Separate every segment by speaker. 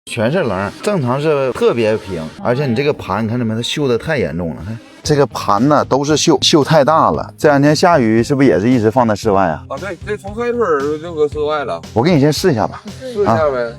Speaker 1: 全是棱，正常是特别平，而且你这个盘你看着没，它锈的太严重了。这个盘呢都是锈太大了。这两天下雨是不是也是一直放在室外啊？
Speaker 2: 啊，对，这从开春就搁室外了。
Speaker 1: 我给你先试一下吧，
Speaker 2: 试一下呗。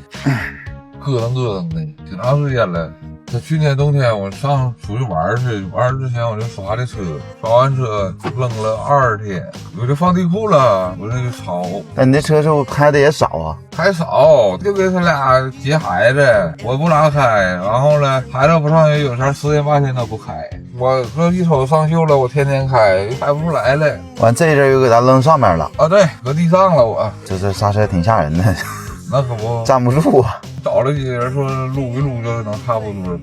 Speaker 2: 咯噔的，挺长时间了。这去年冬天我上出去玩去，玩之前我就刷的车，刷完车扔了2天，我就放地库了，我这就吵。
Speaker 1: 那你这车是不是开的也少啊？
Speaker 2: 开少，就给他俩接孩子，我不让开，然后呢，孩子不上学，有时候10天8天都不开。我这一瞅上锈了，我天天开不出来了。
Speaker 1: 完这阵又给它扔上面了
Speaker 2: 啊，对，搁地上了我。
Speaker 1: 这刹车挺吓人的，
Speaker 2: 那可不，
Speaker 1: 站不住啊。
Speaker 2: 找了几个人说撸一撸就能差不多。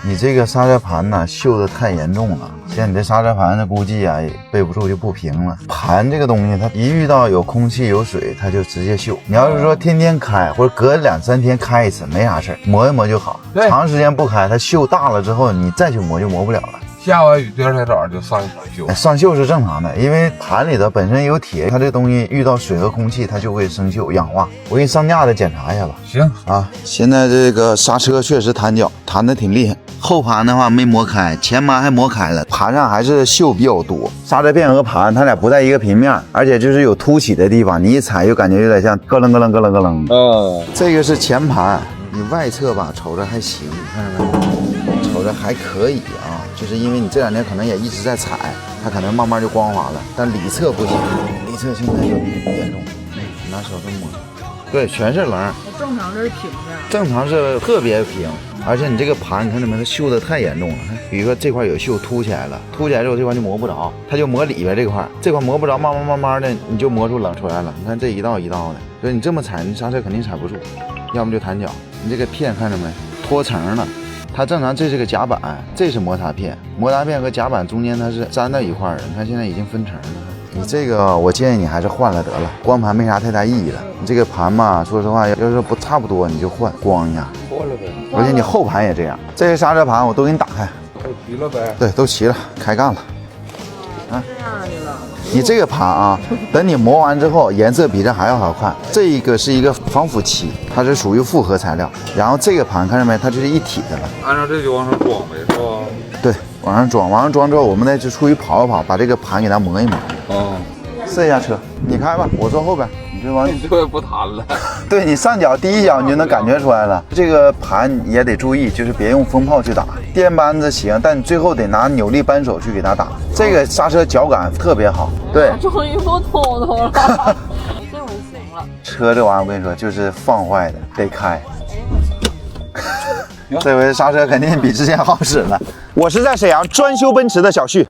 Speaker 1: 你这个刹车盘呢锈的太严重了，像你这刹车盘的估计啊背不住就不平了。盘这个东西它一遇到有空气有水它就直接锈。你要是说天天开或者隔2、3天开一次没啥事，磨一磨就好。长时间不开它锈大了之后你再去磨就磨不了了。
Speaker 2: 下完雨第2天早上就上锈，
Speaker 1: 上锈是正常的，因为盘里头本身有铁，它这东西遇到水和空气它就会生锈氧化。我给你上架的检查一下吧。
Speaker 2: 行
Speaker 1: 啊，现在这个刹车确实弹脚，弹的挺厉害。后盘的话没磨开，前盘还磨开了，盘上还是锈比较多。刹车片和盘它俩不在一个平面，而且就是有凸起的地方，你一踩就感觉有点像咯楞咯楞咯楞咯楞。这个是前盘，你外侧吧瞅着还行，你看着没？瞅着还可以啊，就是因为你这2天可能也一直在踩，它可能慢慢就光滑了。但里侧不行，里侧现在就严重。拿手这么摸，对，全是棱。
Speaker 3: 正常这是平的，
Speaker 1: 正常是特别平，而且你这个盘你看着没，它锈的太严重了。比如说这块有锈凸起来了，凸起来之后这块就磨不着，它就磨里边这块，这块磨不着，慢慢的你就磨出棱出来了。你看这一道一道的，所以你这么踩，你刹车肯定踩不住，要么就弹脚。你这个片看着没，脱层了。它正常这是个夹板，这是摩擦片，摩擦片和夹板中间它是粘到一块的。你看现在已经分层了。你这个我建议你还是换了得了，光盘没啥太大意义了。你这个盘嘛，说实话，要是不差不多你就换光一下，
Speaker 2: 换了呗。
Speaker 1: 而且你后盘也这样。这些刹车盘我都给你打开，
Speaker 2: 都齐了呗。
Speaker 1: 对，都齐了，开干了。啊，
Speaker 3: 这样的了。
Speaker 1: 你这个盘啊，等你磨完之后，颜色比这还要好看。这一个是一个防腐漆，它是属于复合材料。然后这个盘看着没，它就是一体的了。
Speaker 2: 按照这就往上装呗，是吧？
Speaker 1: 对，往上装，往上装之后，我们再就出去跑一跑，把这个盘给它磨一磨。试一下车，你开吧，我坐后边，你就往
Speaker 2: 你这也不弹了。
Speaker 1: 对，你上脚第一脚你就能感觉出来了。这个盘你也得注意，就是别用风炮去打，电扳子行，但你最后得拿扭力扳手去给它打。这个刹车脚感特别好。对，
Speaker 3: 终于不突突了，这回行了。
Speaker 1: 车这玩意儿我跟你说就是放坏的，得开。这回刹车肯定比之前好使了。我是在沈阳专修奔驰的小旭。